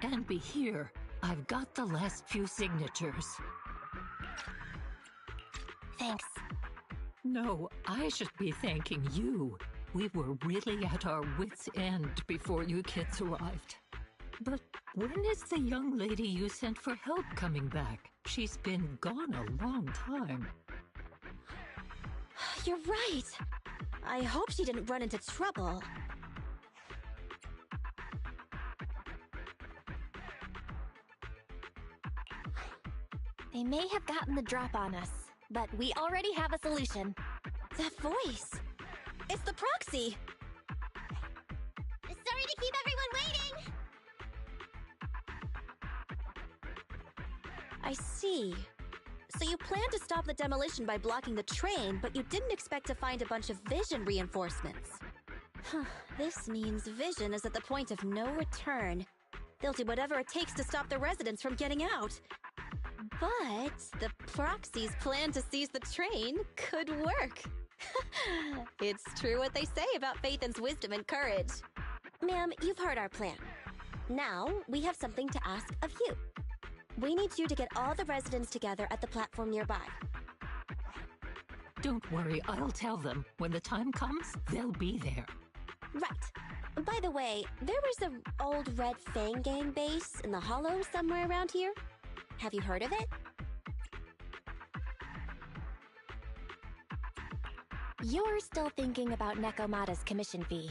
And be here. I've got the last few signatures. Thanks. No, I should be thanking you. We were really at our wits' end before you kids arrived. But when is the young lady you sent for help coming back? She's been gone a long time. You're right. I hope she didn't run into trouble. They may have gotten the drop on us, but we already have a solution. That voice! It's the proxy! Sorry to keep everyone waiting! I see. So you planned to stop the demolition by blocking the train, but you didn't expect to find a bunch of vision reinforcements. This means Vision is at the point of no return. They'll do whatever it takes to stop the residents from getting out. But the proxy's plan to seize the train could work. It's true what they say about Phaethon's wisdom and courage. Ma'am, you've heard our plan. Now, we have something to ask of you. We need you to get all the residents together at the platform nearby. Don't worry, I'll tell them. When the time comes, they'll be there. Right. By the way, there was an old Red Fang Gang base in the Hollow somewhere around here. Have you heard of it? You're still thinking about Nekomata's commission fee.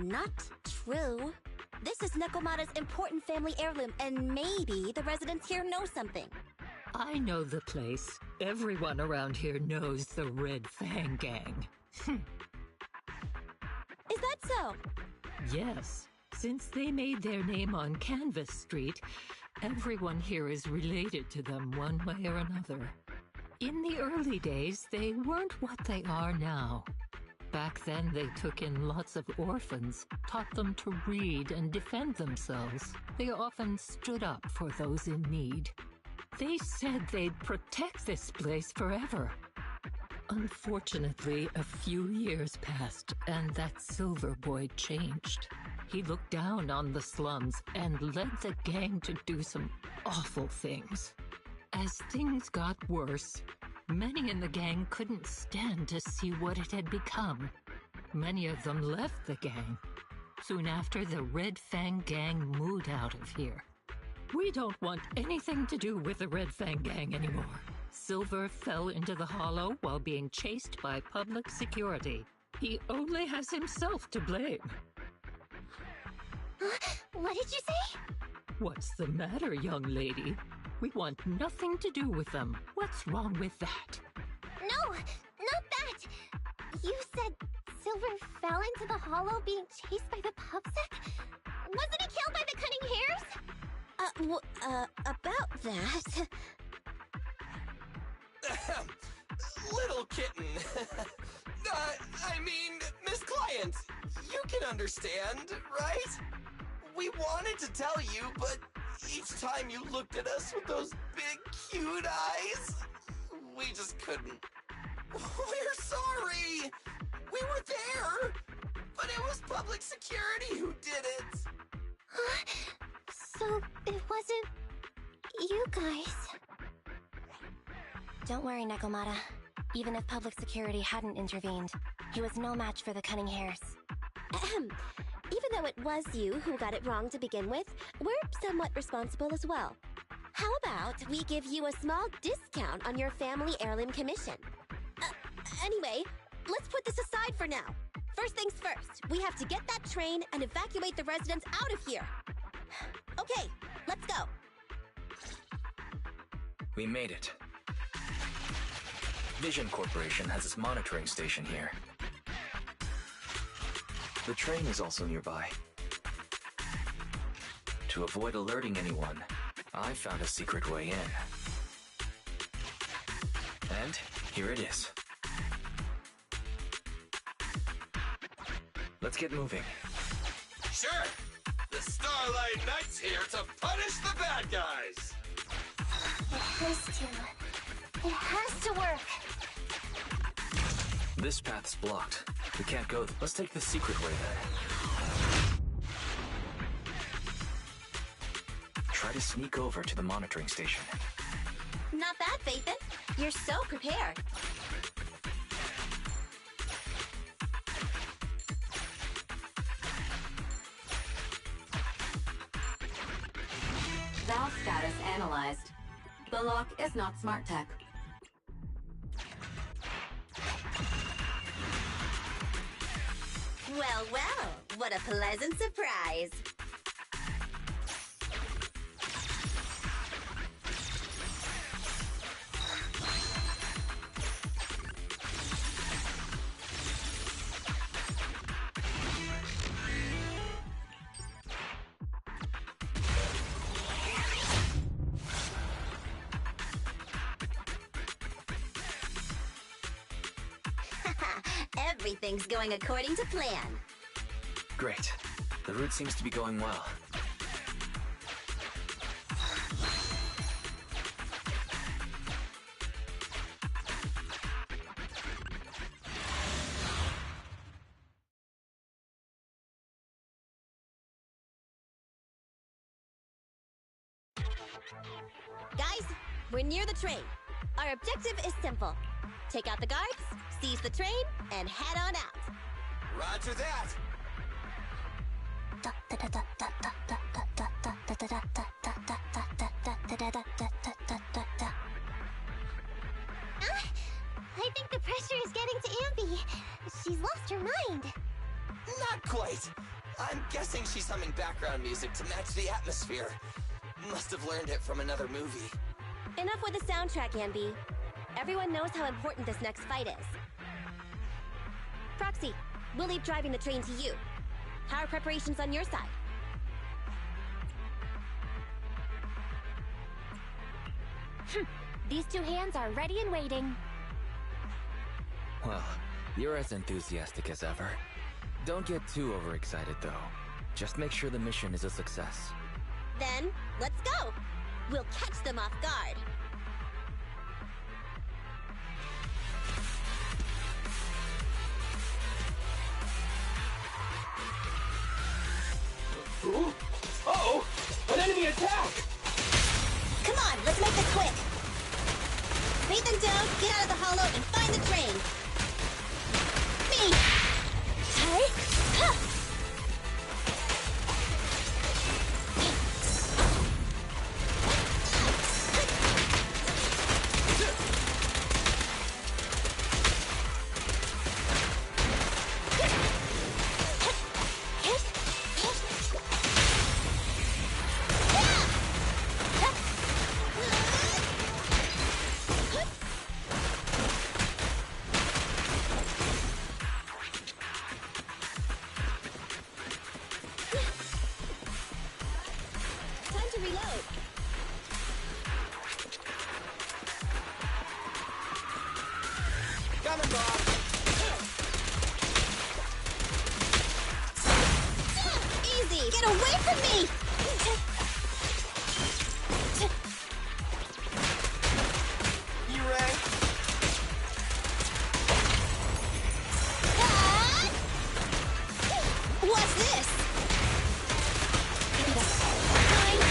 Not true. This is Nekomata's important family heirloom, and maybe the residents here know something. I know the place. Everyone around here knows the Red Fang Gang. Is that so? Yes. Since they made their name on Canvas Street, everyone here is related to them one way or another. In the early days, they weren't what they are now. Back then, they took in lots of orphans, taught them to read and defend themselves. They often stood up for those in need. They said they'd protect this place forever. Unfortunately, a few years passed, and that Silver Boy changed. He looked down on the slums and led the gang to do some awful things. As things got worse, many in the gang couldn't stand to see what it had become. Many of them left the gang. Soon after, the Red Fang Gang moved out of here. We don't want anything to do with the Red Fang Gang anymore. Silver fell into the Hollow while being chased by public security. He only has himself to blame. What did you say? What's the matter, young lady? We want nothing to do with them. What's wrong with that? No, not that! You said Silver fell into the Hollow being chased by the pubsec? Wasn't he killed by the cunning hares? About that... Little kitten. I mean, Miss Client, you can understand, right? We wanted to tell you, but each time you looked at us with those big, cute eyes, we just couldn't. We're sorry. We were there, but it was public security who did it. So it wasn't you guys. Don't worry, Nekomata. Even if public security hadn't intervened, he was no match for the cunning hares. Even though it was you who got it wrong to begin with, we're somewhat responsible as well. How about we give you a small discount on your family heirloom commission? Anyway, let's put this aside for now. First things first, we have to get that train and evacuate the residents out of here. Okay, let's go. We made it. Vision Corporation has its monitoring station here. The train is also nearby. To avoid alerting anyone, I found a secret way in. And here it is. Let's get moving. Sure. The Starlight Knight's here to punish the bad guys. It has to. It has to work. This path's blocked. We can't go. Let's take the secret way then. to sneak over to the monitoring station. Not bad, Phaethon. You're so prepared. Valve status analyzed. The lock is not smart tech. Well, well, what a pleasant surprise. Everything's going according to plan. Great. The route seems to be going well. Guys, we're near the train. Our objective is simple. Take out the guards, seize the train, and head on out. Roger that! I think the pressure is getting to Ambi. She's lost her mind. Not quite. I'm guessing she's humming background music to match the atmosphere. Must have learned it from another movie. Enough with the soundtrack, Ambi. Everyone knows how important this next fight is. Proxy, we'll leave driving the train to you. How are preparations on your side? These two hands are ready and waiting. Well, you're as enthusiastic as ever. Don't get too overexcited, though. Just make sure the mission is a success. Then, let's go! We'll catch them off guard. Ooh. Uh-oh! An enemy attack! Come on, let's make this quick! Phaethon down, get out of the hollow, and find the train! Me! Hey! Ha! Time to reload. Coming, Bob! Easy! Get away from me! You ready? Ah! What's this? Fine.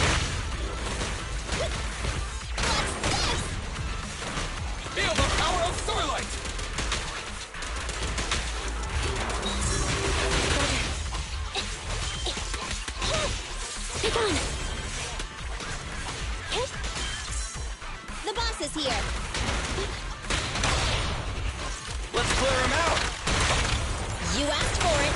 What's this? Feel the power of Starlight! Take on! The boss is here! Let's clear him out! You asked for it!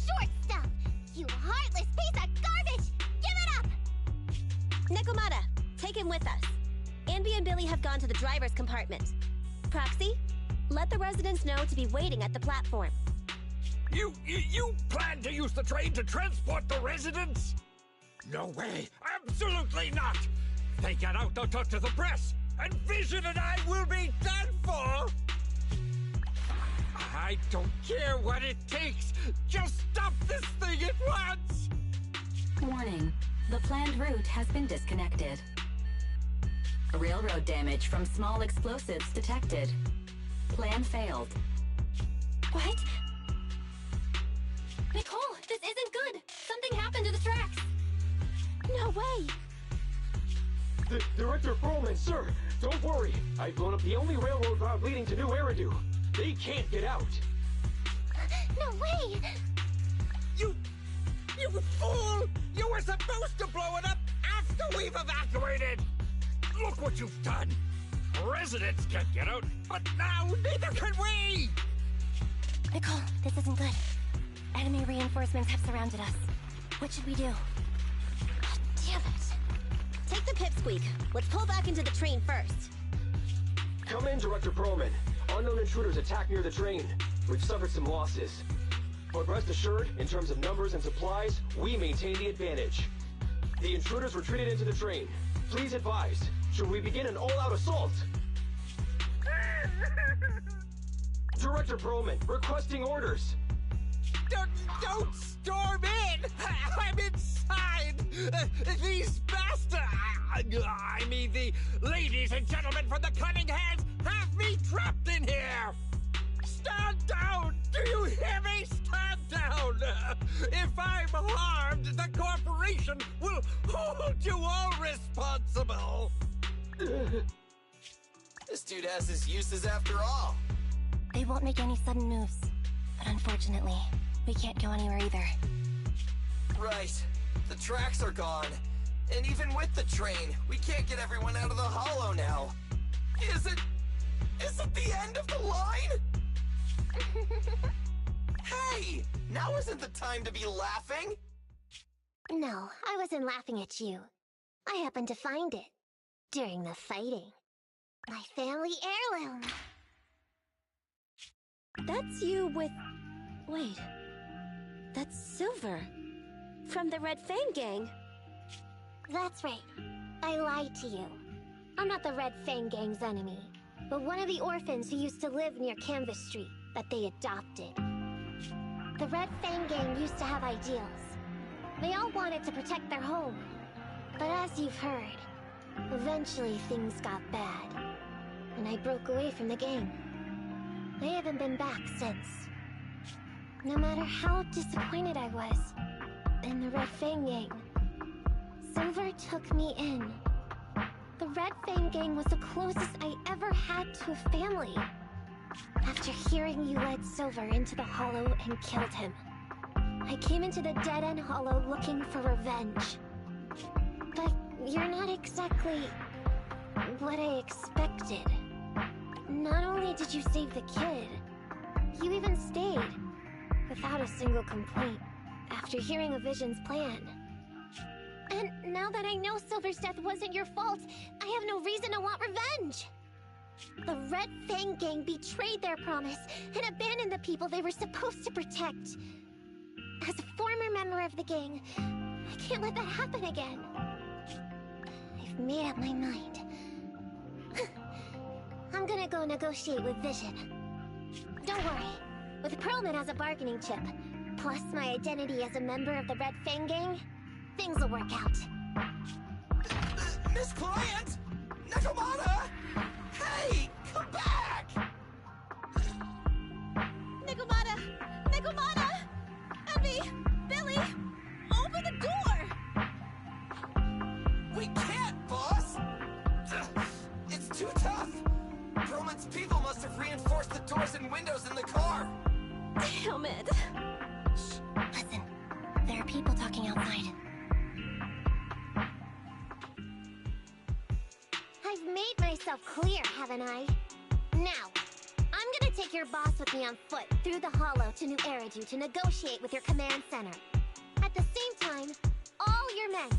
Short stuff! You heartless piece of garbage! Give it up! Nekomata, take him with us. Ambi and Billy have gone to the driver's compartment. Proxy, let the residents know to be waiting at the platform. You plan to use the train to transport the residents? No way! Absolutely not! They get out, they'll talk to the press, and Vision and I will be done for! I don't care what it takes! Just stop this thing at once! Warning. The planned route has been disconnected. Railroad damage from small explosives detected. Plan failed. What? Nicole, this isn't good! Something happened to the tracks! No way! Director Perlman, sir! Don't worry! I've blown up the only railroad route leading to New Eridu. They can't get out! No way! You fool! You were supposed to blow it up after we've evacuated! Look what you've done! Residents can't get out, but now neither can we! Nicole, this isn't good. Enemy reinforcements have surrounded us. What should we do? God damn it! Take the pipsqueak. Let's pull back into the train first. Come in, Director Perlman. Unknown intruders attacked near the train. We've suffered some losses. But rest assured, in terms of numbers and supplies, we maintain the advantage. The intruders retreated into the train. Please advise, should we begin an all-out assault? Director Perlman, requesting orders. Don't storm in! I'm inside! These bastards! I mean, the ladies and gentlemen from the Cunning Hands have me trapped in here! Stand down! Do you hear me? Stand down! If I'm harmed, the corporation will hold you all responsible! This dude has his uses after all. They won't make any sudden moves. But unfortunately, we can't go anywhere either. Right. The tracks are gone. And even with the train, we can't get everyone out of the hollow now. Is it the end of the line? Hey! Now isn't the time to be laughing! No, I wasn't laughing at you. I happened to find it. During the fighting. My family heirloom. That's you with... Wait. That's Silver. From the Red Fang Gang. That's right. I lied to you. I'm not the Red Fang Gang's enemy, but one of the orphans who used to live near Canvas Street that they adopted. The Red Fang Gang used to have ideals. They all wanted to protect their home. But as you've heard, eventually things got bad, and I broke away from the gang. I haven't been back since. No matter how disappointed I was in the Red Fang Gang, Silver took me in. The Red Fang Gang was the closest I ever had to a family. After hearing you led Silver into the Hollow and killed him, I came into the dead-end Hollow looking for revenge. But you're not exactly what I expected. Not only did you save the kid, you even stayed, without a single complaint, after hearing a Vision's plan. And now that I know Silver's death wasn't your fault, I have no reason to want revenge! The Red Fang Gang betrayed their promise and abandoned the people they were supposed to protect. As a former member of the gang, I can't let that happen again. I've made up my mind. I'm gonna go negotiate with Vision. Don't worry. With Perlman as a bargaining chip, plus my identity as a member of the Red Fang Gang, things will work out. Miss Client! Nakamata! Hey! Come back! Nikomata! Nikomata! Emmy! Billy! Open the door! We can't, boss! It's too tough! Perlman's people must have reinforced the doors and windows in the car! Damn it! Shh, listen. There are people talking outside. I've made myself clear, haven't I? Now, I'm gonna take your boss with me on foot through the Hollow to New Eridu to negotiate with your command center. At the same time, all your men,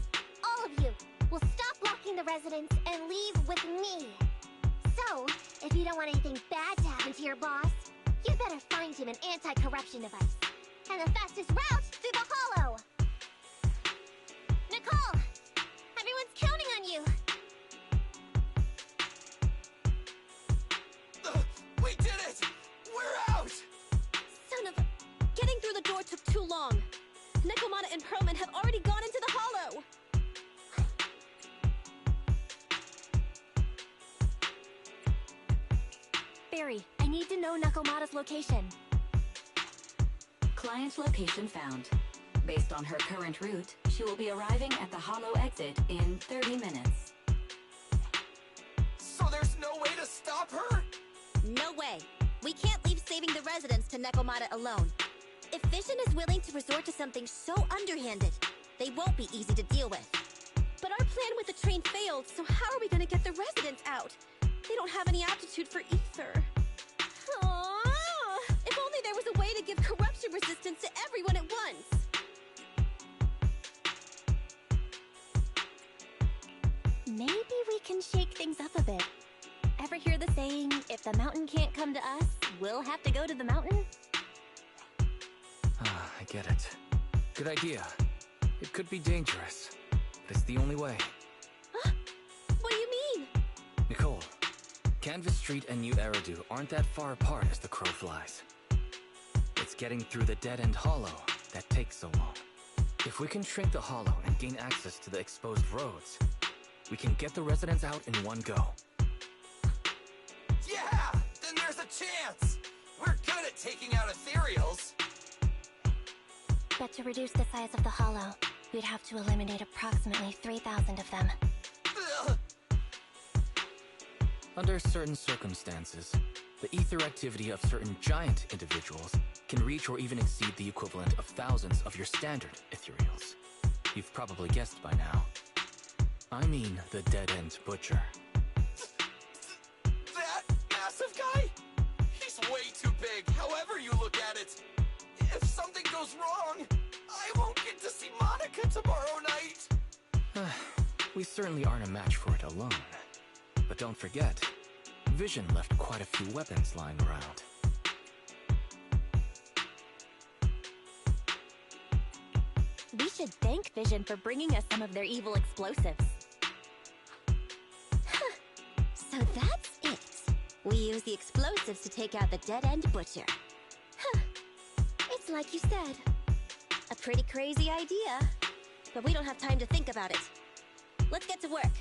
all of you, will stop blocking the residents and leave with me. So, if you don't want anything bad to happen to your boss, you better find him an anti-corruption device. And the fastest route through the Hollow! Nicole! Everyone's counting on you! We did it! We're out! ferry. I need to know Nakomata's location. Client location found. Based on her current route, she will be arriving at the hollow exit in 30 minutes. So there's no way to stop her? No way. We can't leave saving the residents to Nakomata alone. If Vision is willing to resort to something so underhanded, they won't be easy to deal with. But our plan with the train failed, so how are we gonna get the residents out? They don't have any aptitude for ether. Aww. If only there was a way to give corruption resistance to everyone at once. Maybe we can shake things up a bit. Ever hear the saying, if the mountain can't come to us, we'll have to go to the mountain? Ah, I get it. Good idea. It could be dangerous, but it's the only way. Huh? What do you mean? Nicole, Canvas Street and New Eridu aren't that far apart as the crow flies. It's getting through the dead-end hollow that takes so long. If we can shrink the hollow and gain access to the exposed roads, we can get the residents out in one go. Yeah! Then there's a chance! We're good at taking out ethereals! But to reduce the size of the hollow, we'd have to eliminate approximately 3,000 of them. Ugh. Under certain circumstances, the ether activity of certain giant individuals can reach or even exceed the equivalent of thousands of your standard ethereals. You've probably guessed by now. I mean the dead-end butcher. That massive guy? He's way too big, however you look at it. If something goes wrong, I won't get to see Monica tomorrow night. We certainly aren't a match for it alone. But don't forget, Vision left quite a few weapons lying around. We should thank Vision for bringing us some of their evil explosives. So that's it. We use the explosives to take out the dead-end butcher. It's like you said. A pretty crazy idea. But we don't have time to think about it. Let's get to work.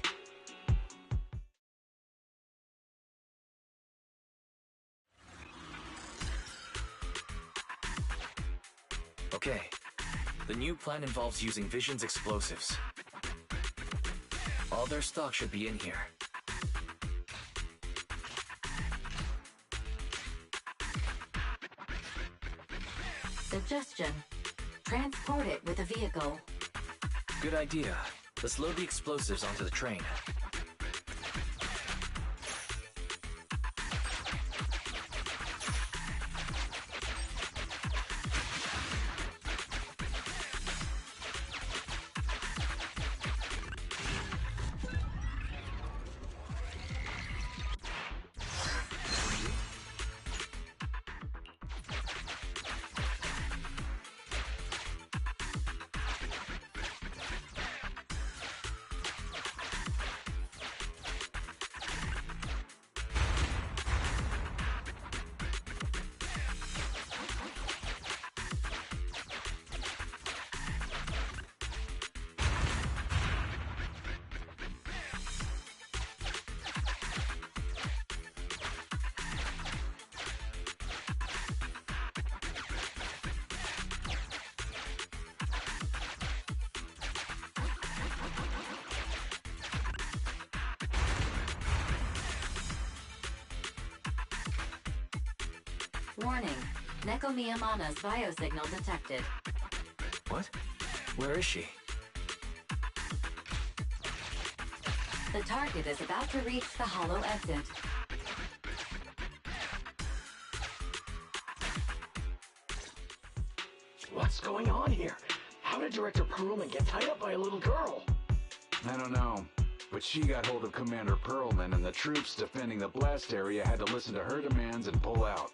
Okay. The new plan involves using Vision's explosives. All their stock should be in here. Suggestion. Transport it with a vehicle. Good idea. Let's load the explosives onto the train. Warning. Neko Miyamana's biosignal detected. What? Where is she? The target is about to reach the hollow exit. What's going on here? How did Director Perlman get tied up by a little girl? I don't know, but she got hold of Commander Perlman, and the troops defending the blast area had to listen to her demands and pull out.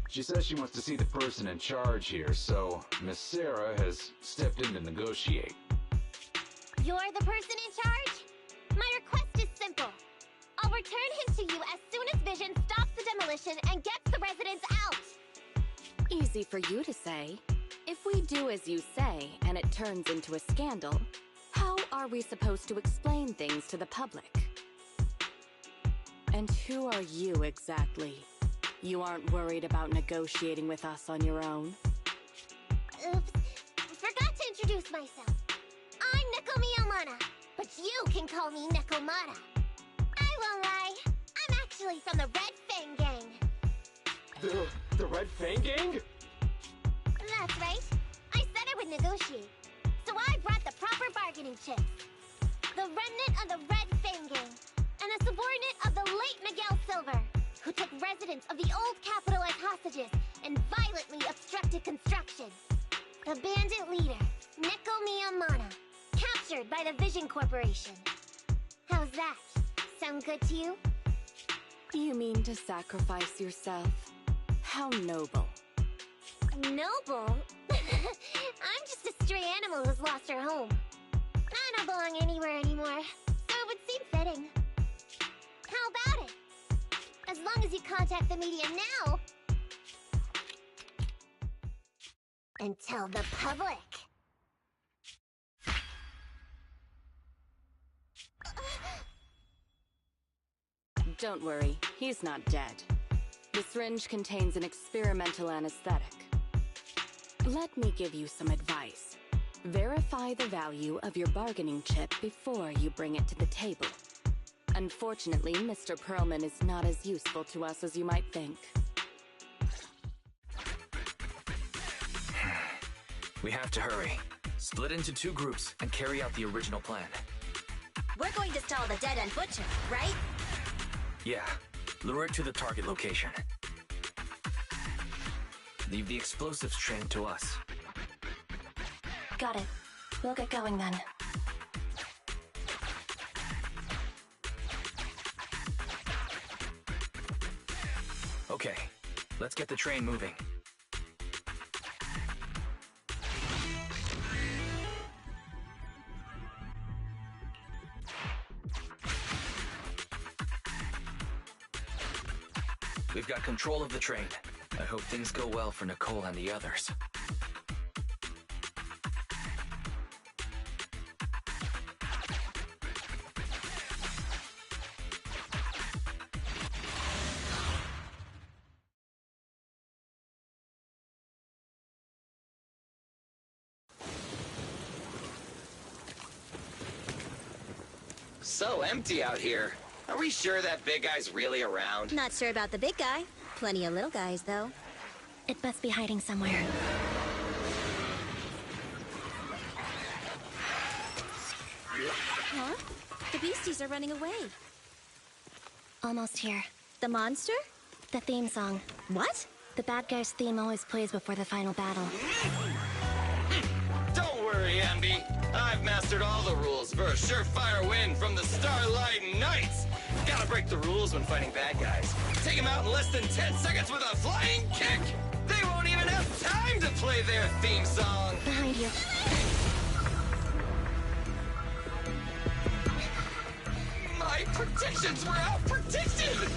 She says she wants to see the person in charge here, so Miss Sarah has stepped in to negotiate. You're the person in charge? My request is simple. I'll return him to you as soon as Vision stops the demolition and gets the residents out. Easy for you to say. If we do as you say, and it turns into a scandal, how are we supposed to explain things to the public? And who are you exactly? You aren't worried about negotiating with us on your own? Oops. Forgot to introduce myself. I'm Neko Miyamata, but you can call me Nekomata. I won't lie. I'm actually from the Red Fang Gang. The Red Fang Gang? That's right. I said I would negotiate. So I brought the proper bargaining chips. The remnant of the Red Fang Gang, and a subordinate of the late Miguel Silver, who took residents of the old capital as hostages and violently obstructed construction. The bandit leader, Neko Miyamata, captured by the Vision Corporation. How's that? Sound good to you? You mean to sacrifice yourself? How noble. Noble? I'm just a stray animal who's lost her home. I don't belong anywhere anymore, so it would seem fitting. How about it? As long as you contact the media now and tell the public. Don't worry, he's not dead. The syringe contains an experimental anesthetic. Let me give you some advice. Verify the value of your bargaining chip before you bring it to the table. Unfortunately, Mr. Perlman is not as useful to us as you might think. We have to hurry. Split into 2 groups and carry out the original plan. We're going to stall the Dead End Butcher, right? Yeah. Lure it to the target location. Leave the explosives train to us. Got it. We'll get going then. Okay, let's get the train moving. We've got control of the train. I hope things go well for Nicole and the others. So empty out here. Are we sure that big guy's really around? Not sure about the big guy. Plenty of little guys, though. It must be hiding somewhere. Huh? The beasties are running away. Almost here. The monster? The theme song. What? The bad guy's theme always plays before the final battle. Don't worry, Andy. I've mastered all the rules for a surefire win from the Starlight Knights. Gotta break the rules when fighting bad guys. Take them out in less than 10 seconds with a flying kick. They won't even have time to play their theme song. Behind you. My predictions were out-predicted!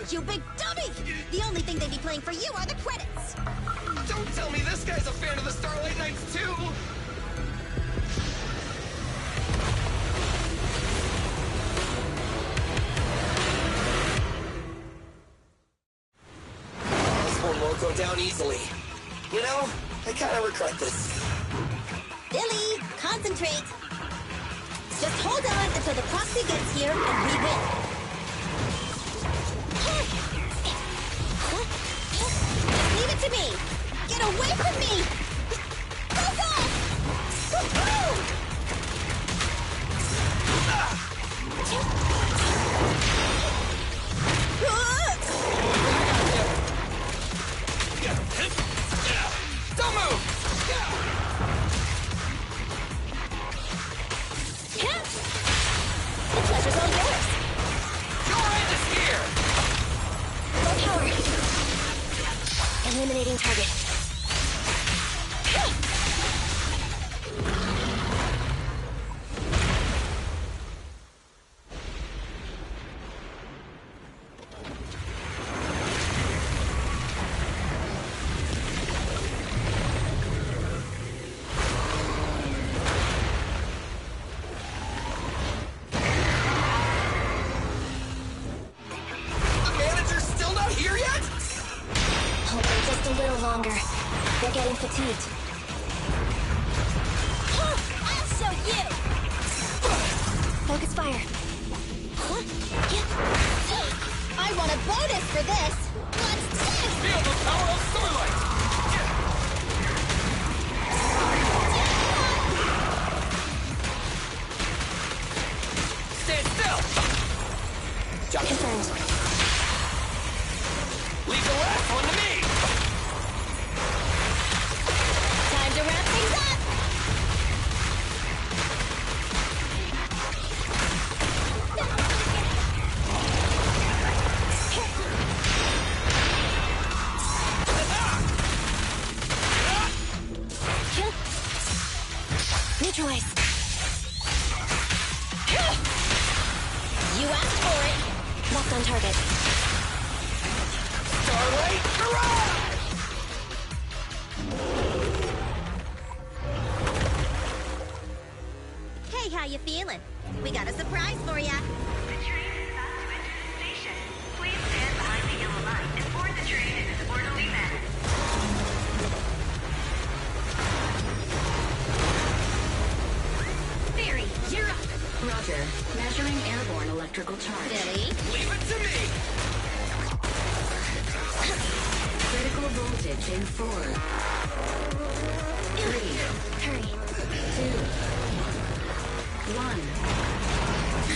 You big dummy! The only thing they'd be playing for you are the credits! Don't tell me this guy's a fan of the Starlight Knights, too! This one won't go down easily. You know, I kind of regret this. Billy, concentrate! Just hold on until the proxy gets here and we win. Leave it to me! Get away from me! Go, go! Don't move! The pleasure's all yours! Your end is here! Low power. Eliminating target. The manager's still not here yet? longer. They're getting fatigued. I'll show you! Focus fire. I want a bonus for this! Let's test! Feel the power of Starlight! Stand still! Confirmed. Leave the last one to me! Time to wrap things up! Neutralize. You asked for it! Locked on target. Starlight Garage! Hey, how you feeling? We got a surprise for ya! The train is about to enter the station. Please stand behind the yellow light and board the train in an orderly manner. Theory, you're up. Roger. Measuring airborne electrical charge. Billy? Leave it to me! Critical voltage in 4, 3, Hurry. 2, 1,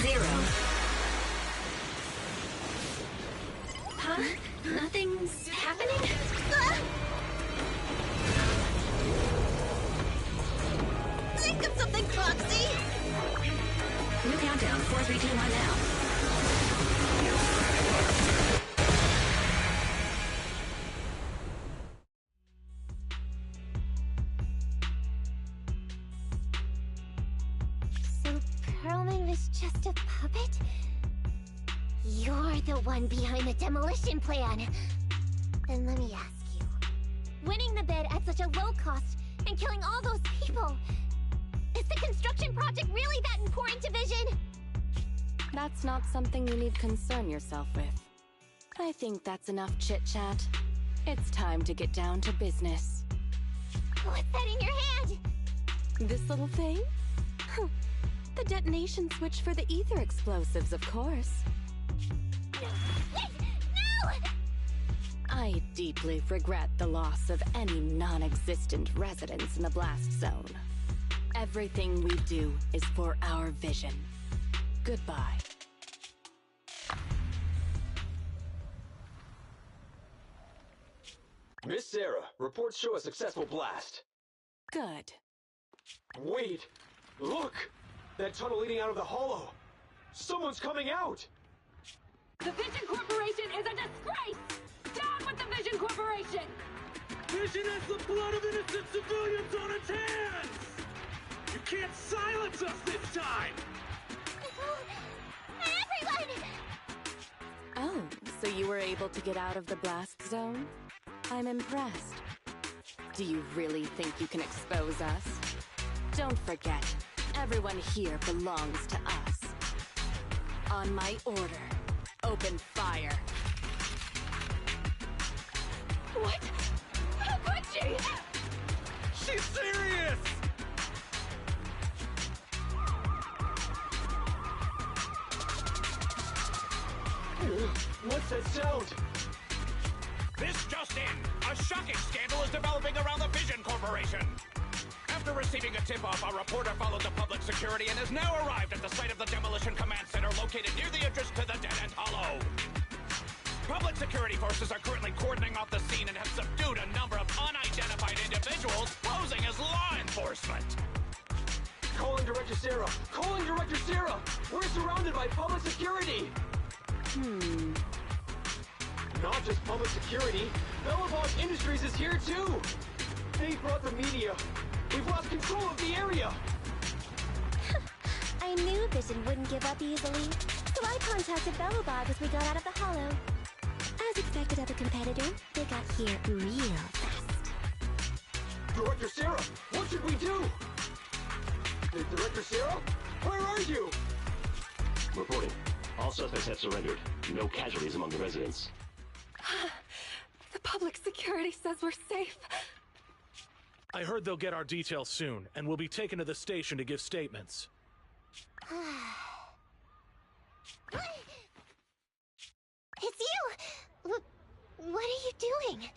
0. Huh? Nothing's happening? Think of something, Foxy! New countdown, 4, 3, 2, 1 now. So Perlman was just a puppet? You're the one behind the demolition plan. Then let me ask you. Winning the bid at such a low cost and killing all those people. Is the construction project really that important to Vision? That's not something you need concern yourself with. I think that's enough chit-chat. It's time to get down to business. What's that in your hand? This little thing? The detonation switch for the ether explosives, of course. Wait! No! I deeply regret the loss of any non-existent residents in the blast zone. Everything we do is for our vision. Goodbye. Miss Sarah, reports show a successful blast. Good. Wait! Look! That tunnel leading out of the hollow! Someone's coming out! The Vision Corporation is a disgrace! Down with the Vision Corporation! Vision has the blood of innocent civilians on its hands! You can't silence us this time! Everyone! Oh, so you were able to get out of the blast zone? I'm impressed. Do you really think you can expose us? Don't forget, everyone here belongs to us. On my order, open fire. What? How could she? She's serious! What's that sound? This just in! A shocking scandal is developing around the Vision Corporation! After receiving a tip-off, our reporter followed the public security and has now arrived at the site of the Demolition Command Center located near the entrance to the Dead-End Hollow. Public security forces are currently cordoning off the scene and have subdued a number of unidentified individuals posing as law enforcement. Calling Director Sarah! Calling Director Sarah! We're surrounded by public security! Not just public security, Bellabog Industries is here too! They brought the media! We've lost control of the area! I knew Vision wouldn't give up easily, so I contacted Bellabog as we got out of the hollow. As expected of a competitor, they got here real fast. Director Sarah, what should we do? Director Sarah? Where are you? Reporting. All suspects have surrendered. No casualties among the residents. The Public security says we're safe. I heard they'll get our details soon, and we'll be taken to the station to give statements. It's you! What are you doing?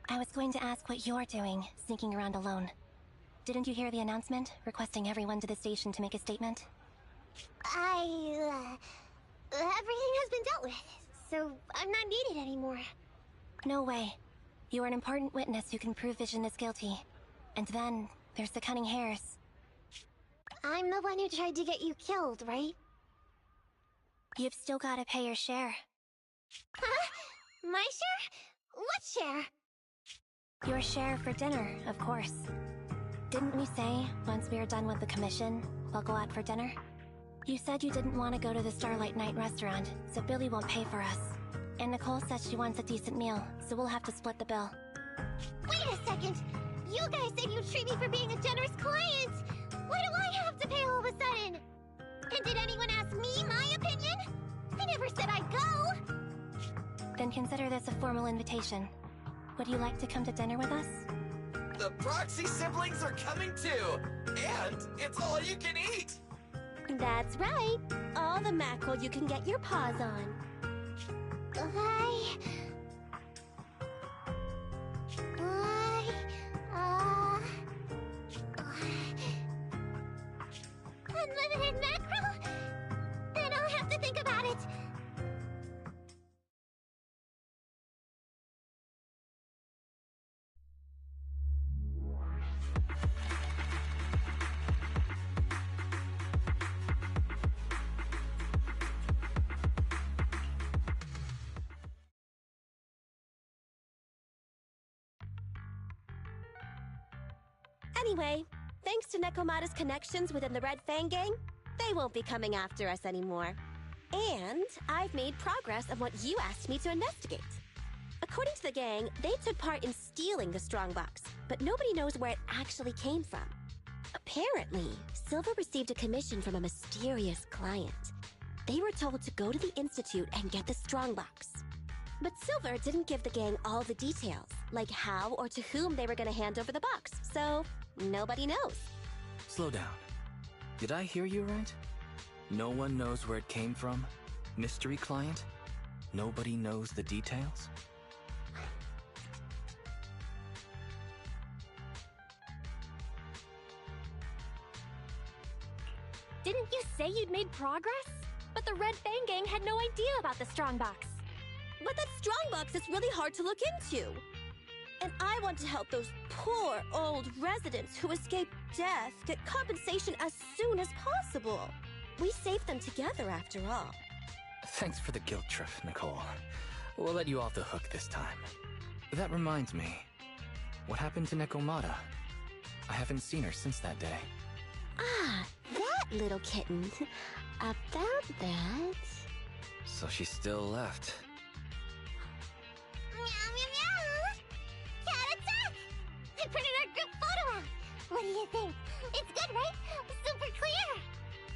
I was going to ask what you're doing, sneaking around alone. Didn't you hear the announcement, requesting everyone to the station to make a statement? Everything has been dealt with, so I'm not needed anymore. No way. You are an important witness who can prove Vision is guilty. And then, there's the Cunning Hares. I'm the one who tried to get you killed, right? You've still gotta pay your share. Huh? My share? What share? Your share for dinner, of course. Didn't we say, once we are done with the commission, we'll go out for dinner? You said you didn't want to go to the Starlight Night restaurant, so Billy won't pay for us. And Nicole says she wants a decent meal, so we'll have to split the bill. Wait a second! You guys said you'd treat me for being a generous client! Why do I have to pay all of a sudden? And did anyone ask me my opinion? I never said I'd go! Then consider this a formal invitation. Would you like to come to dinner with us? The Proxy siblings are coming too! And it's all you can eat! That's right. All the mackerel you can get your paws on. Unlimited mackerel? Then I'll have to think about it. Anyway, thanks to Nekomata's connections within the Red Fang Gang, they won't be coming after us anymore. And I've made progress on what you asked me to investigate. According to the gang, they took part in stealing the strongbox, but nobody knows where it actually came from. Apparently, Silver received a commission from a mysterious client. They were told to go to the Institute and get the strongbox. But Silver didn't give the gang all the details, like how or to whom they were going to hand over the box, so nobody knows. Slow down. Did I hear you right? No one knows where it came from? Mystery client? Nobody knows the details? Didn't you say you'd made progress? But the Red Fang Gang had no idea about the strongbox. But that strongbox is really hard to look into. And I want to help those poor old residents who escaped death get compensation as soon as possible. We saved them together after all. Thanks for the guilt trip, Nicole. We'll let you off the hook this time. That reminds me. What happened to Nekomata? I haven't seen her since that day. Ah, that little kitten. About that... So she still left. Meow, meow, meow! Cat attack! I printed our group photo out! What do you think? It's good, right? Super clear!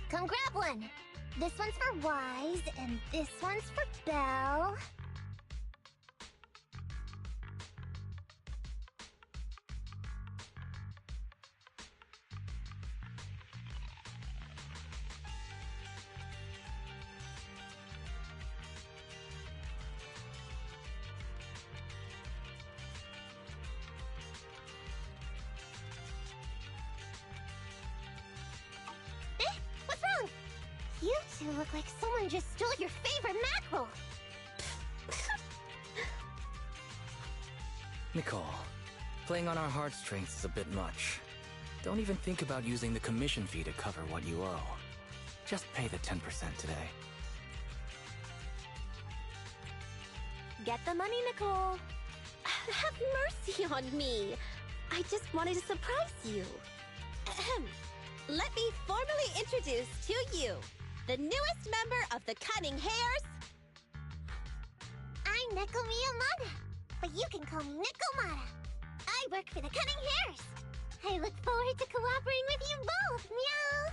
Come grab one! This one's for Wise, and this one's for Belle. What's wrong? You two look like someone just stole your favorite mackerel. Nicole, playing on our heartstrings is a bit much. Don't even think about using the commission fee to cover what you owe. Just pay the 10% today. Get the money, Nicole. Have mercy on me. I just wanted to surprise you. Ahem. Let me formally introduce to you the newest member of the Cunning Hares. I'm Neko Miyamada, but you can call me Nekomata. I work for the Cunning Hares. I look forward to cooperating with you both, meow!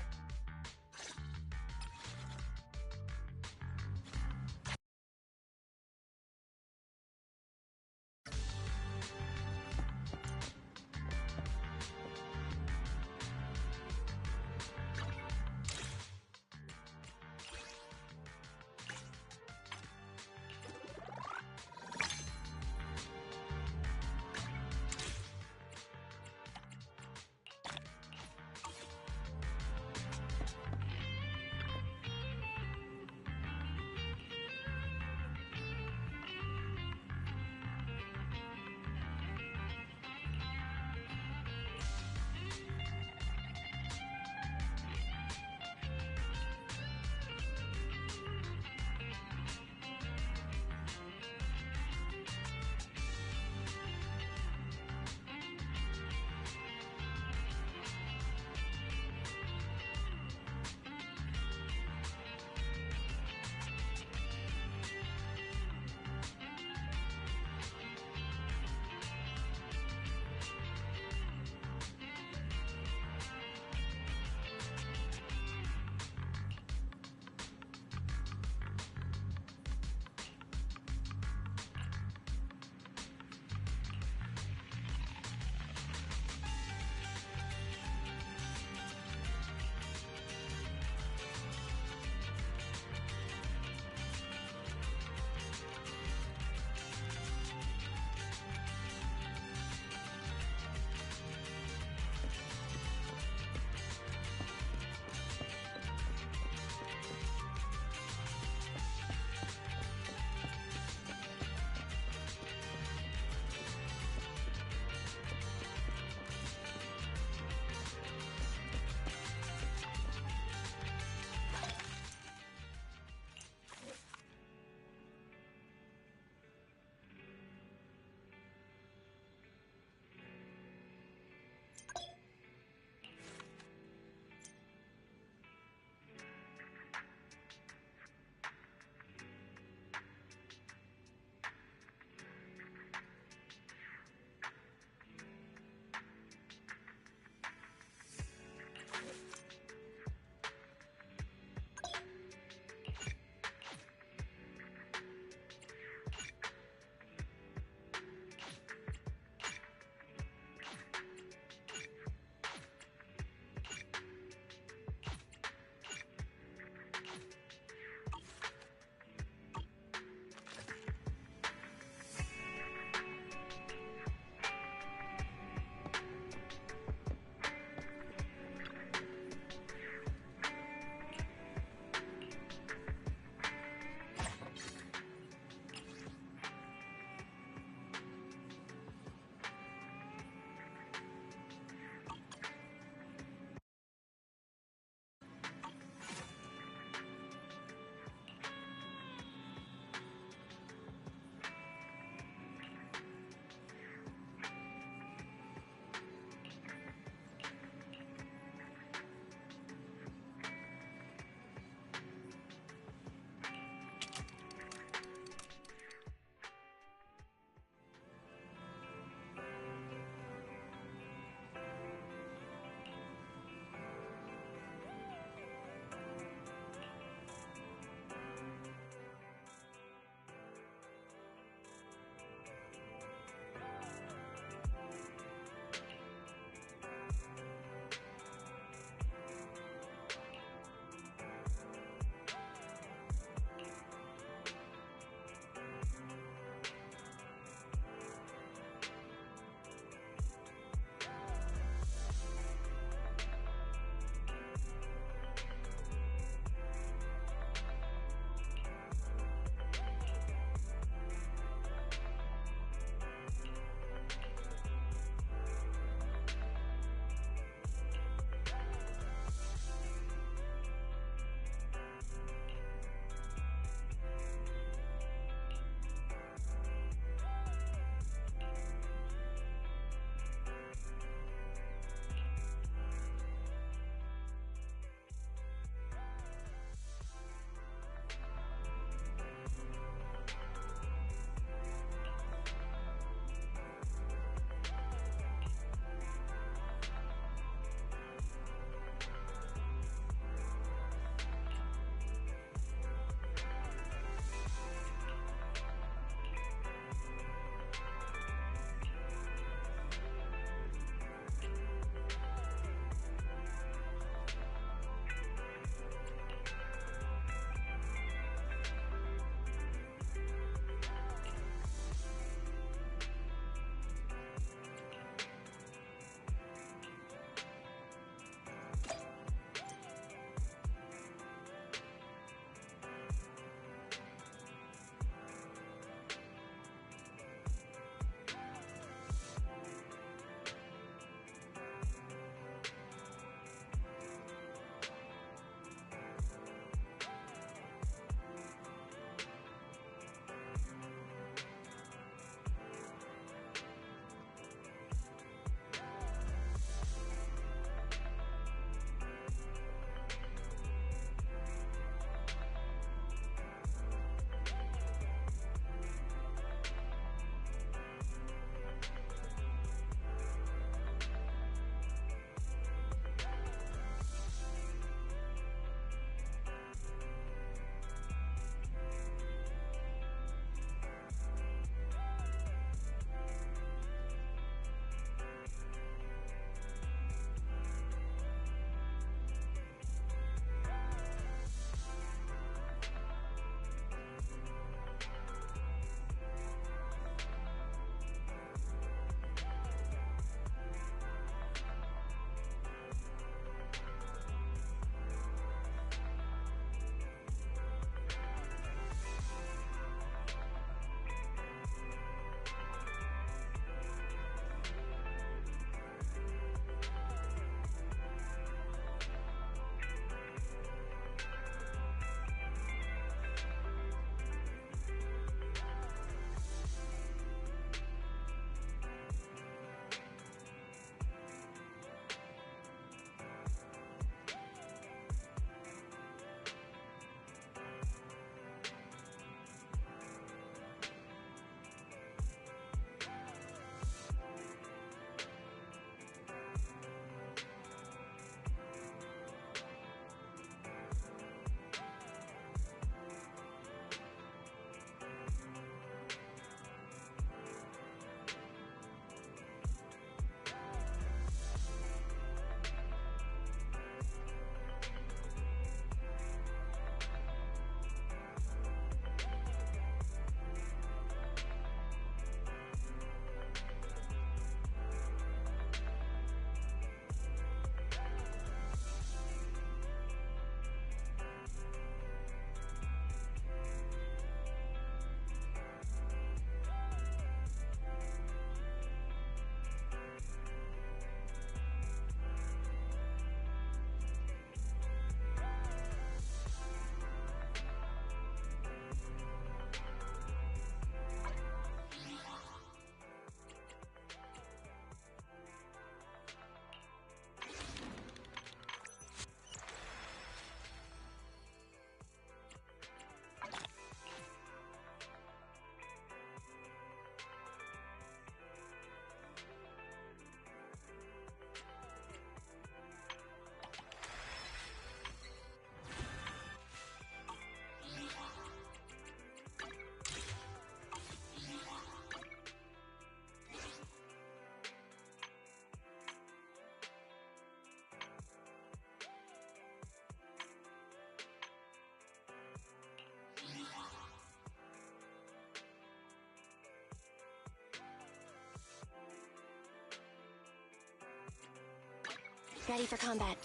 Ready for combat.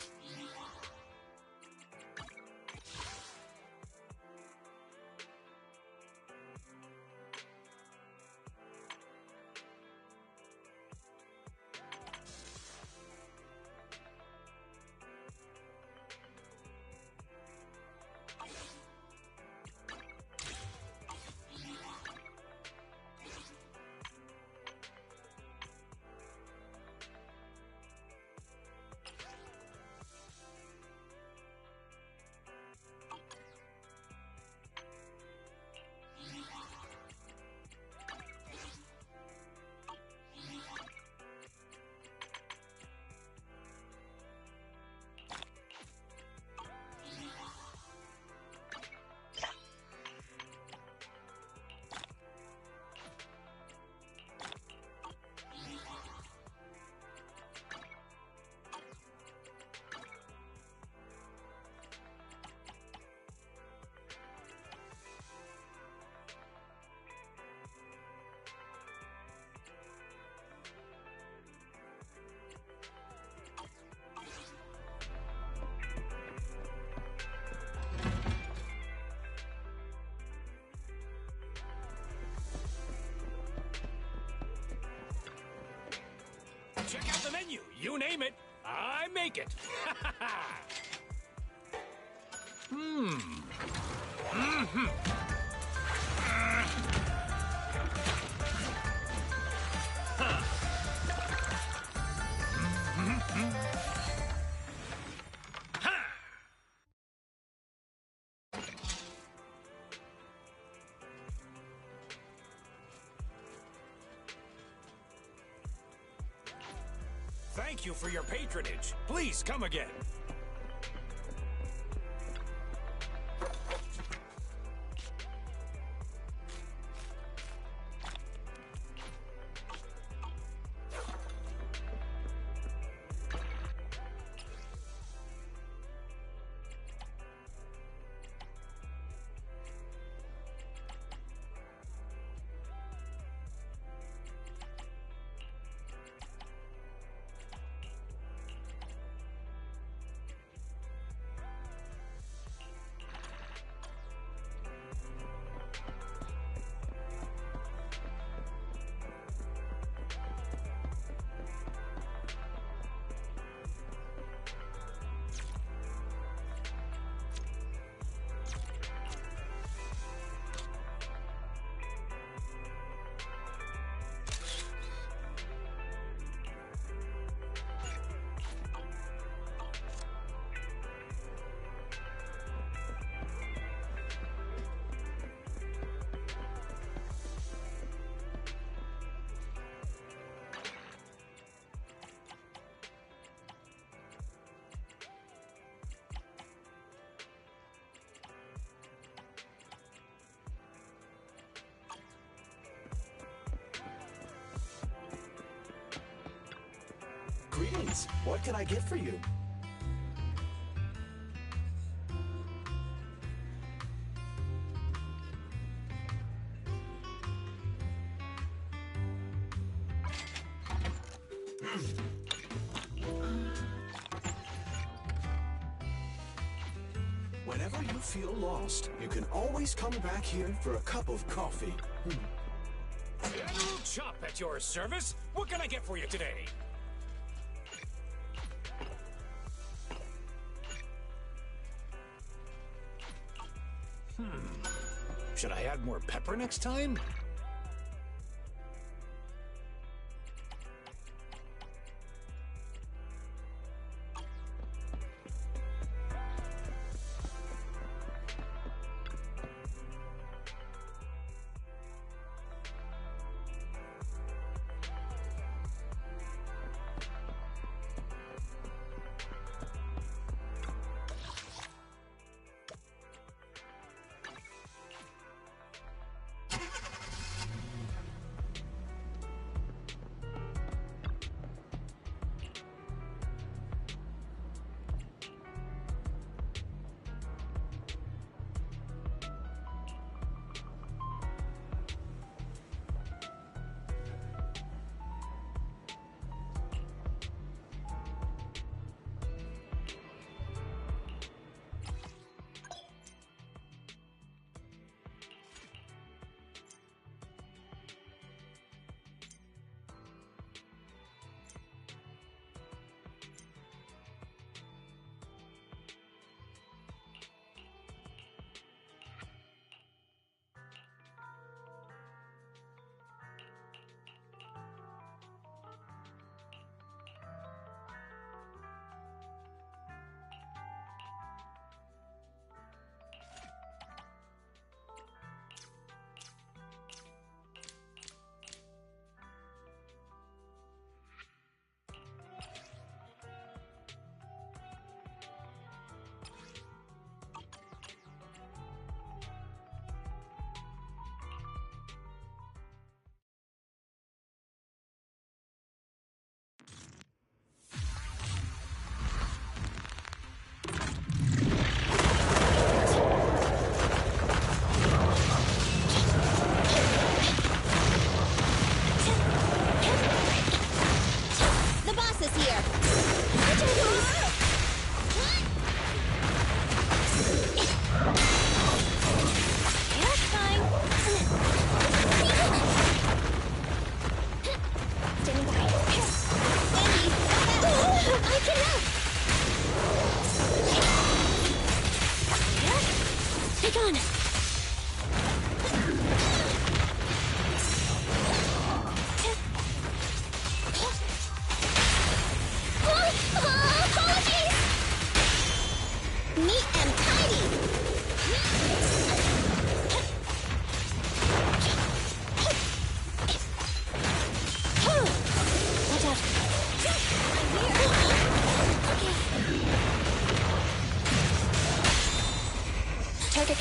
Check out the menu. You name it, I make it. Thank you for your patronage. Please come again. Greetings. What can I get for you? Whenever you feel lost, you can always come back here for a cup of coffee. General Chop at your service. What can I get for you today? Should I add more pepper next time?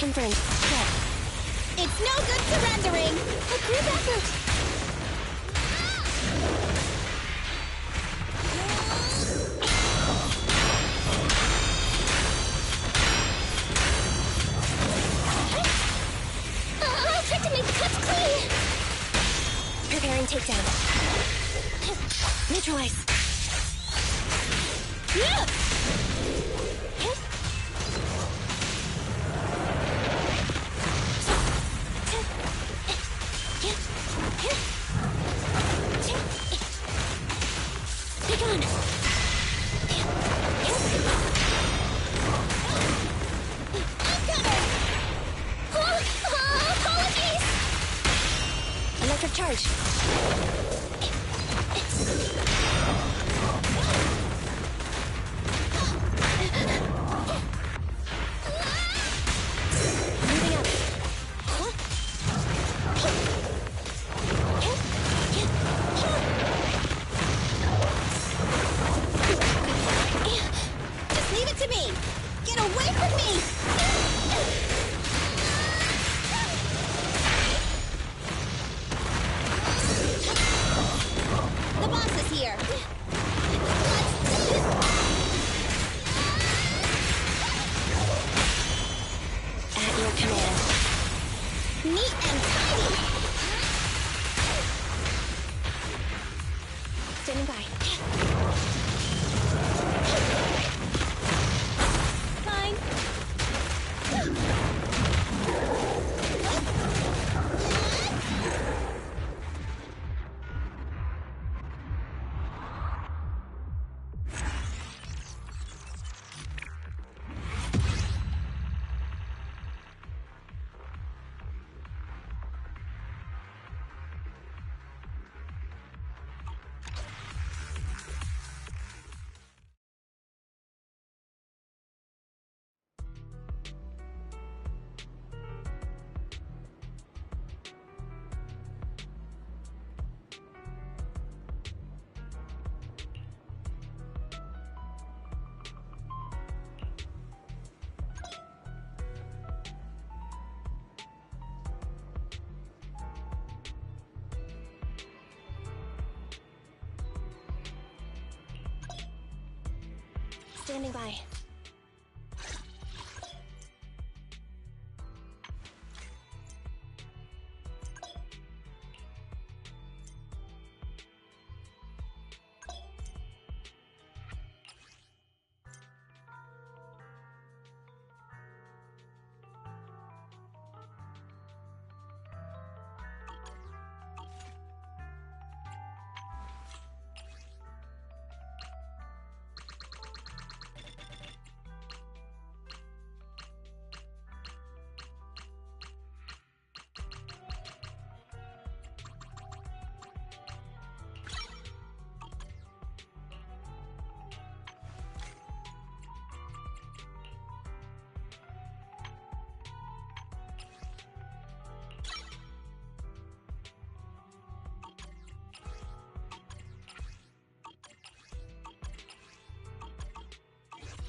Confirmed. Good. It's no good surrendering! A group effort! I'll try to make the cuts clean! Preparing takedown. Neutralize. Yeah! Be gone! Apologies! Electric charge. Moving up. Just leave it to me! Get away from me! The boss is here! At your command. Neat and tidy! Standing by. Fine. Standing by.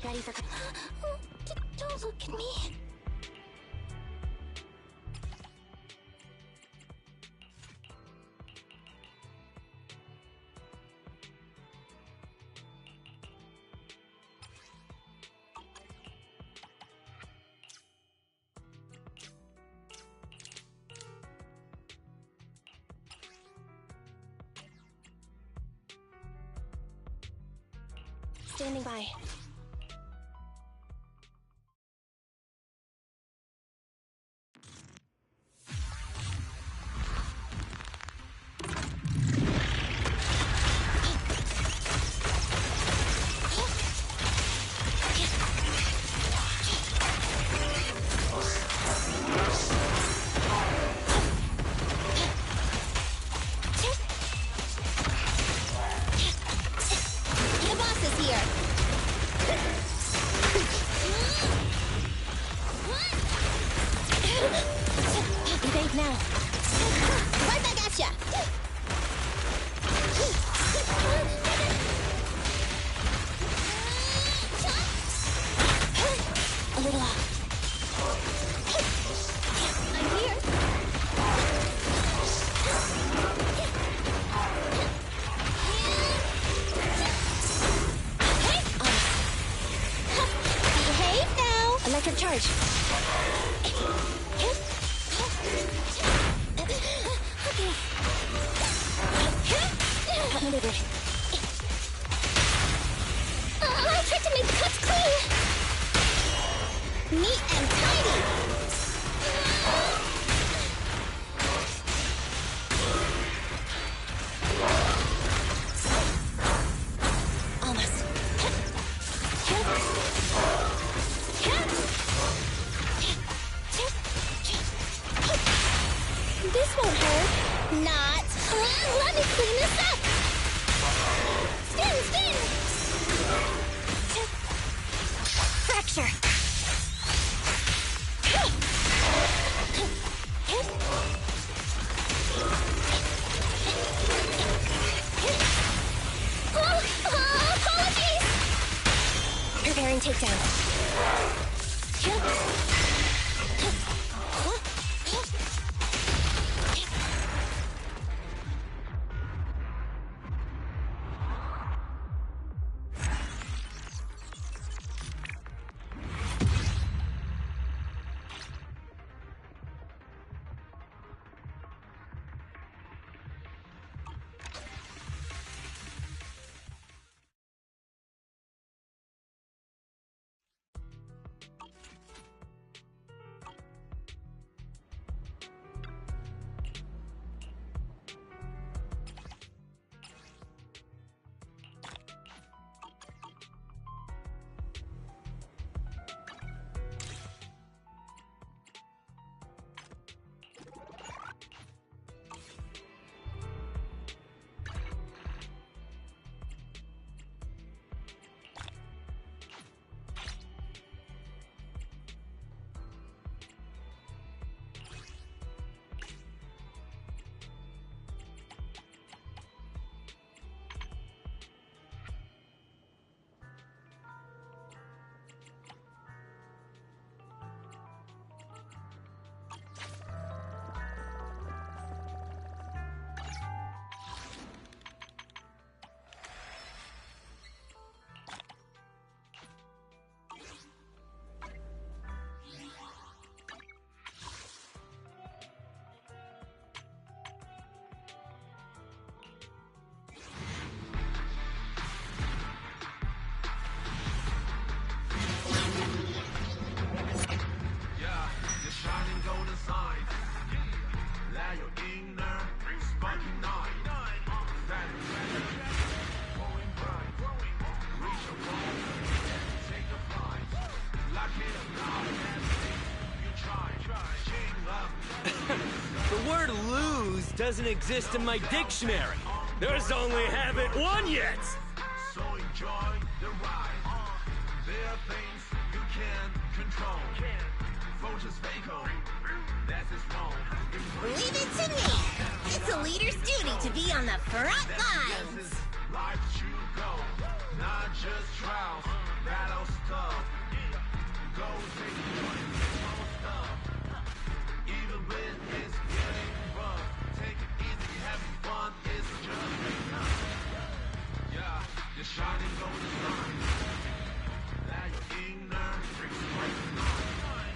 Ready for... Don't look at me. Standing by. The boss is here! Not. Let me clean this up! Spin! Fracture! Apologies! Preparing takedown. The word lose doesn't exist in my dictionary. There's only haven't won yet. So enjoy the ride. There are things you can't control. Vultures Vaco. That's his wrong. Leave it to me. It's a leader's duty to be on the front lines. Life should go. Not just trials. Battle stuff. Go take the joint. Stuff. Even when it's getting rough. Take it easy. Having fun is just enough. Yeah, the shining golden sun. That your inner freaks breaking on.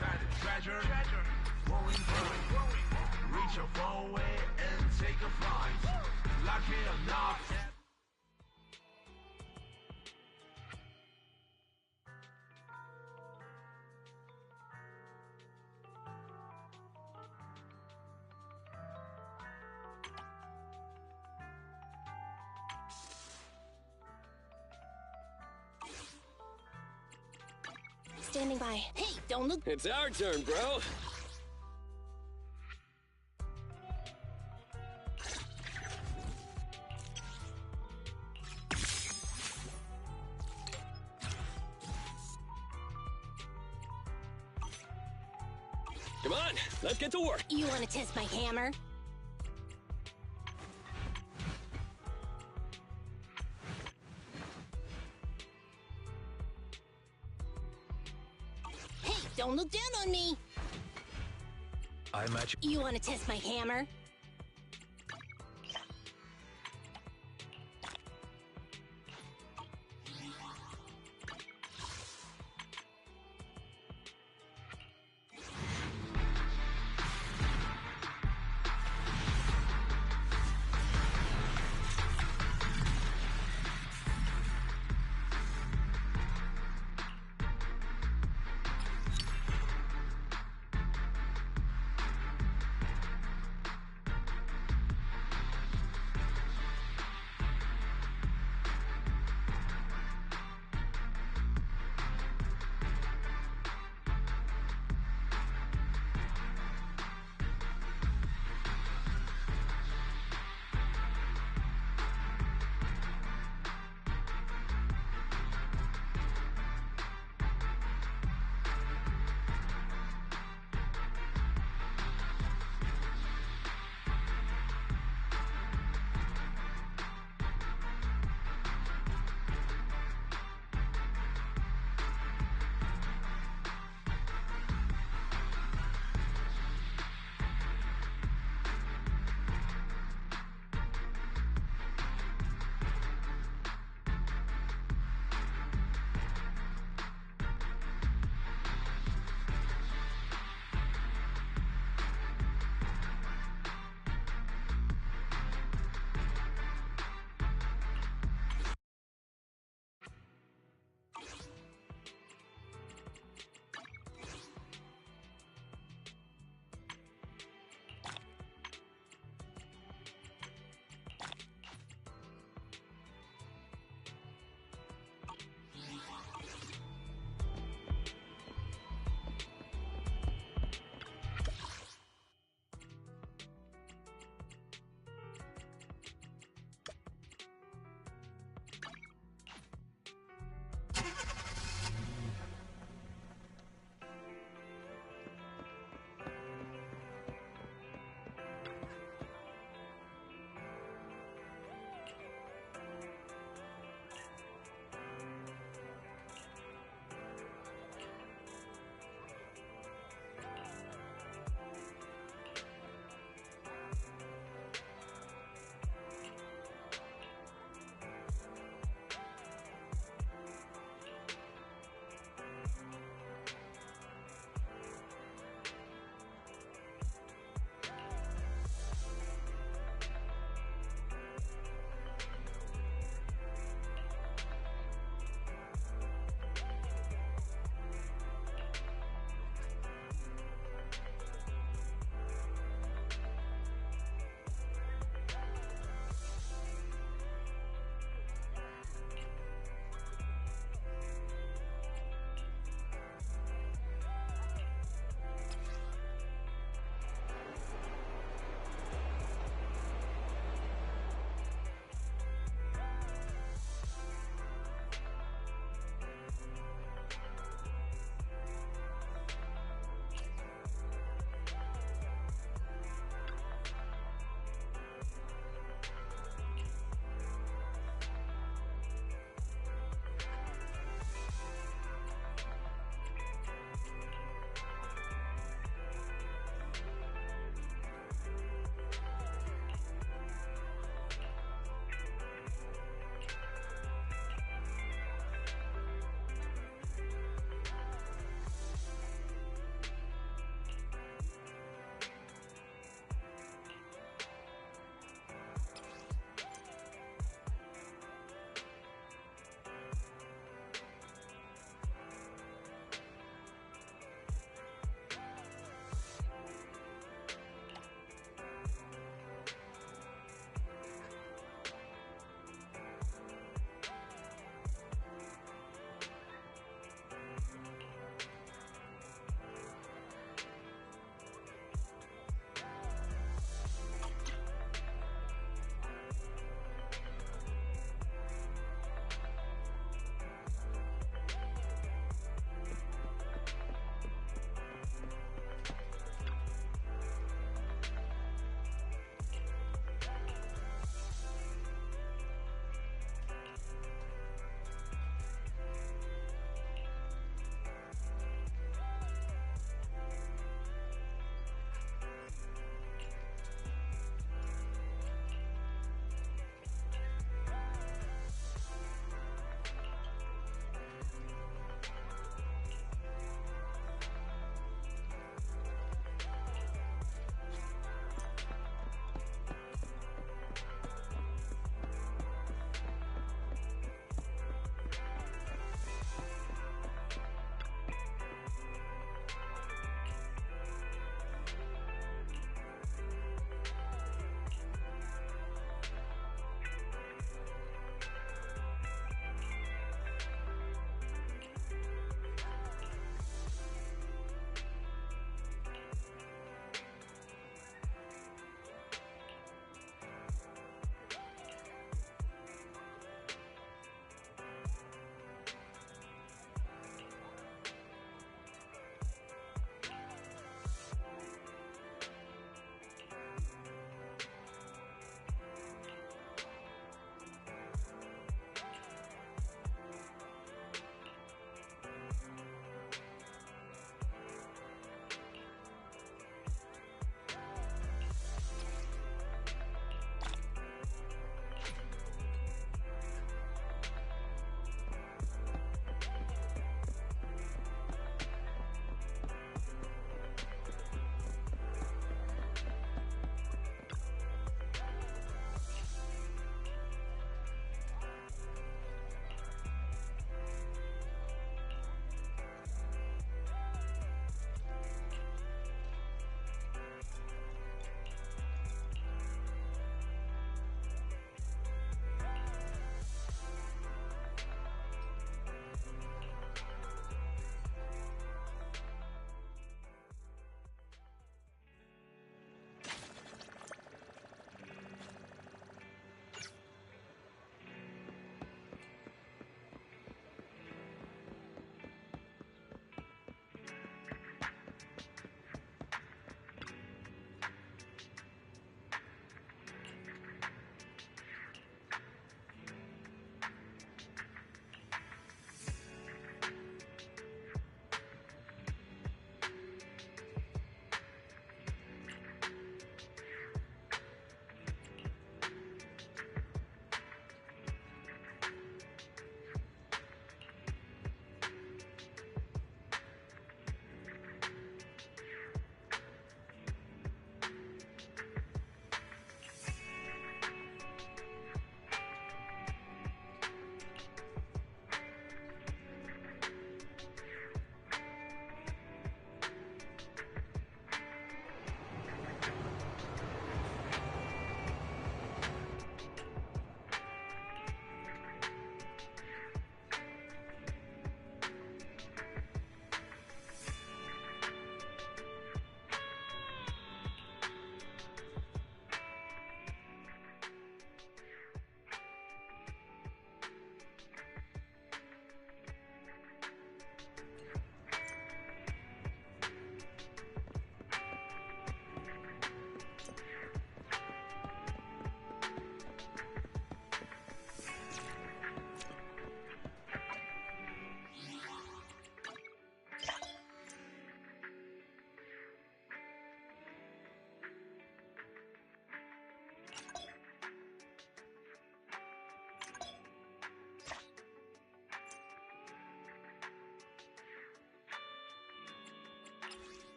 Find a treasure. Growing. Reach your phone way and take a flight. Lucky or not. Standing by. Hey, don't look. It's our turn, bro. Come on, let's get to work. You want to test my hammer? Hey, don't look down on me. I imagine. You want to test my hammer?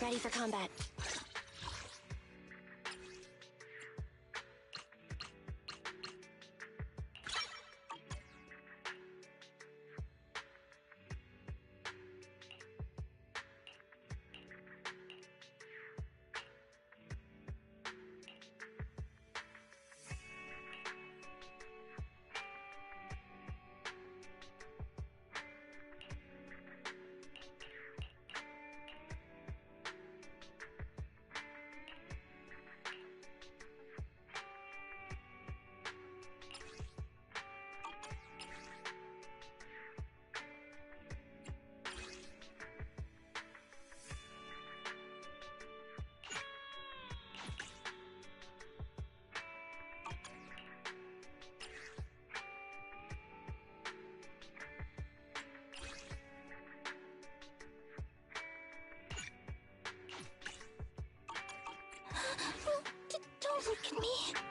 Ready for combat. Don't look at me.